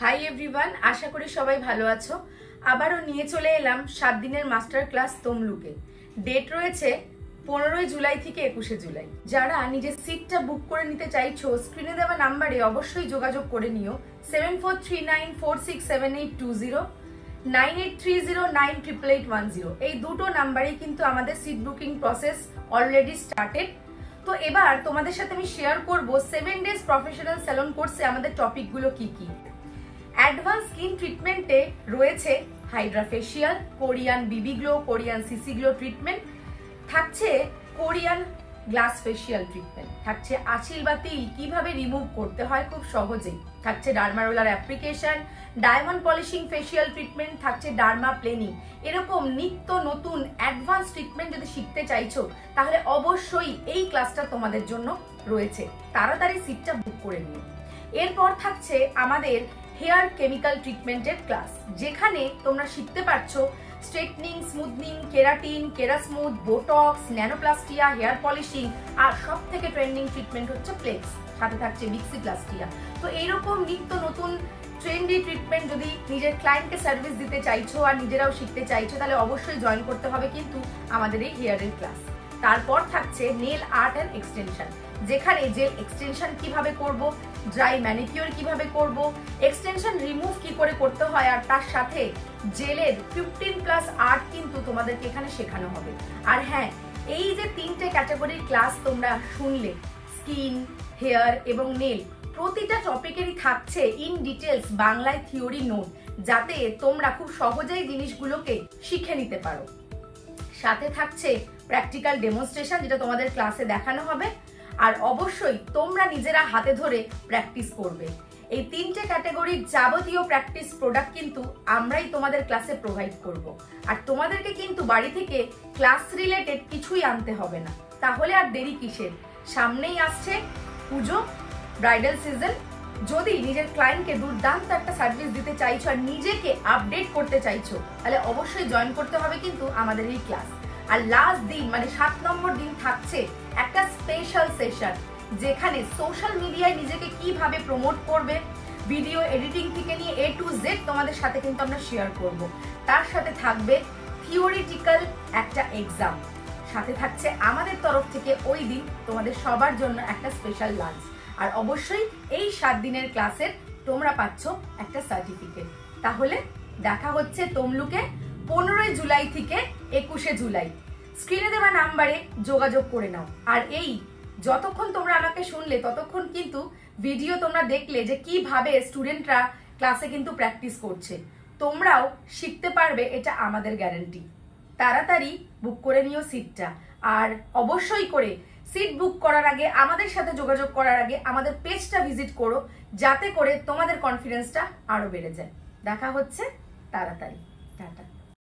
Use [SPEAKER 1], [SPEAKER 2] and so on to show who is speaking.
[SPEAKER 1] Hi everyone, আশা করি সবাই ভালো আছো। আবারও নিয়ে চলে এলাম 7 দিনের মাস্টার ক্লাস তমলুকে। ডেট রয়েছে 15 জুলাই থেকে 21 জুলাই। যারা নিজের সিটটা বুক করে নিতে চাইছো, স্ক্রিনে দেওয়া নাম্বারে অবশ্যই যোগাযোগ করে নিও। 7439467820, 9830988810। এই দুটো নাম্বারেই কিন্তু আমাদের seat booking process already started. তো এবার তোমাদের সাথে আমি শেয়ার করব 7 ডেজ প্রফেশনাল স্যালন কোর্সে আমাদের টপিকগুলো কি কি। অ্যাডভান্স স্কিন ট্রিটমেন্টে রয়েছে হাইড্রা ফেশিয়াল, কোরিয়ান বিবি glow, Korean CC glow treatment, থাকছে কোরিয়ান গ্লাস ফেশিয়াল ট্রিটমেন্ট, থাকছে আঁচিল বা তিল কিভাবে রিমুভ করতে হয় খুব সহজেই, থাকছে derma roller application, diamond polishing facial treatment, থাকছে ডার্মা প্লেনিং। এরকম নিত্য নতুন অ্যাডভান্স ট্রিটমেন্ট যদি শিখতে চাইছো তাহলে অবশ্যই এই ক্লাসটা তোমাদের জন্য রয়েছে। তাড়াতাড়ি সিটটা বুক করে নিও। এরপর থাকছে আমাদের হেয়ার কেমিক্যাল ট্রিটমেন্টের ক্লাস, যেখানে তোমরা শিখতে পারছো straightening, smoothening, keratin, kerasmooth, botox, nanoplastia, hair polishing, আর সব থেকে ট্রেন্ডিং ট্রিটমেন্ট হচ্ছে প্লেক্স, সাথে থাকছে বিক্সিপ্লাস্টিয়া। তো এইরকম নিত্য নতুন ট্রেন্ডি ট্রিটমেন্ট যদি নিজের ক্লায়েন্টকে সার্ভিস দিতে চাইছো আর নিজেরাও শিখতে চাইছো তাহলে অবশ্যই জয়েন করতে হবে কিন্তু আমাদের এই হেয়ারের ক্লাস। তারপর থাকছে নেল আর্ট অ্যান্ড এক্সটেনশন, যেখানে জেল এক্সটেনশন কিভাবে করব, ড্রাই ম্যানিকিউর কিভাবে করব, এক্সটেনশন রিমুভ কি করে করতে হয়, আর তার সাথে জেলের 15+ আর্ট কিন্তু তোমাদেরকে এখানে শেখানো হবে। আর হ্যাঁ, এই যে 3টে ক্যাটাগরির ক্লাস তোমরা শুনলে, স্কিন, হেয়ার এবং নেল, প্রতিটা টপিকেরই থাকছে ইন ডিটেলস বাংলায় থিওরি নোট, যাতে তোমরা খুব সহজেই জিনিসগুলোকে শিখে নিতে পারো। সাথে থাকছে প্র্যাকটিক্যাল ডেমনস্ট্রেশন, যেটা তোমাদের ক্লাসে দেখানো হবে, আর অবশ্যই তোমরা নিজেরা হাতে ধরে প্র্যাকটিস করবে। এই 3টে ক্যাটাগরির যাবতীয় প্র্যাকটিস প্রোডাক্ট কিন্তু আমরাই তোমাদের ক্লাসে প্রোভাইড করব। আর তোমাদেরকে কিন্তু বাড়ি থেকে ক্লাস রিলেটেড কিছুই আনতে হবে না। তাহলে আর দেরি কিসের? সামনেই আসছে পুজো, ব্রাইডাল সিজন। যদি নিজের ক্লায়েন্টকে দুর্দান্ত একটা সার্ভিস দিতে চাইছো আর নিজেকে আপডেট করতে চাইছো তাহলে অবশ্যই জয়েন করতে হবে কিন্তু আমাদের এই ক্লাস। আর লাস্ট দিন মানে 7 নম্বর দিন থাকছে একটা স্পেশাল সেশন, যেখানে সোশ্যাল মিডিয়ায় নিজেকে কিভাবে প্রমোট করবে, ভিডিও এডিটিং থেকে নিয়ে A to Z তোমাদের সাথে কিন্তু আমরা শেয়ার করব। তার সাথে থাকবে থিওরিটিক্যাল একটা এক্সাম, সাথে থাকছে আমাদের তরফ থেকে ওই দিন তোমাদের সবার জন্য একটা স্পেশাল লাঞ্চ। আর অবশ্যই এই 7 দিনের ক্লাসের তোমরা পাচ্ছ একটা সার্টিফিকেট। তাহলে দেখা হচ্ছে তমলুকে 15 জুলাই থেকে 21 জুলাই। স্ক্রিনে দেওয়া নাম্বারে যোগাযোগ করে নাও। আর এই যতক্ষণ তোমরা আমাকে শুনলে ততক্ষণ কিন্তু ভিডিও তোমরা দেখলে যে কিভাবে স্টুডেন্টরা ক্লাসে কিন্তু প্র্যাকটিস করছে, তোমরাও শিখতে পারবে, এটা আমাদের গ্যারান্টি। তাড়াতাড়ি বুক করে নিও সিটটা। আর অবশ্যই করে সিট বুক করার আগে, আমাদের সাথে যোগাযোগ করার আগে আমাদের পেজটা ভিজিট করো, যাতে করে তোমাদের কনফিডেন্সটা আরো বেড়ে যায়। দেখা হচ্ছে তাড়াতাড়ি। টাটা।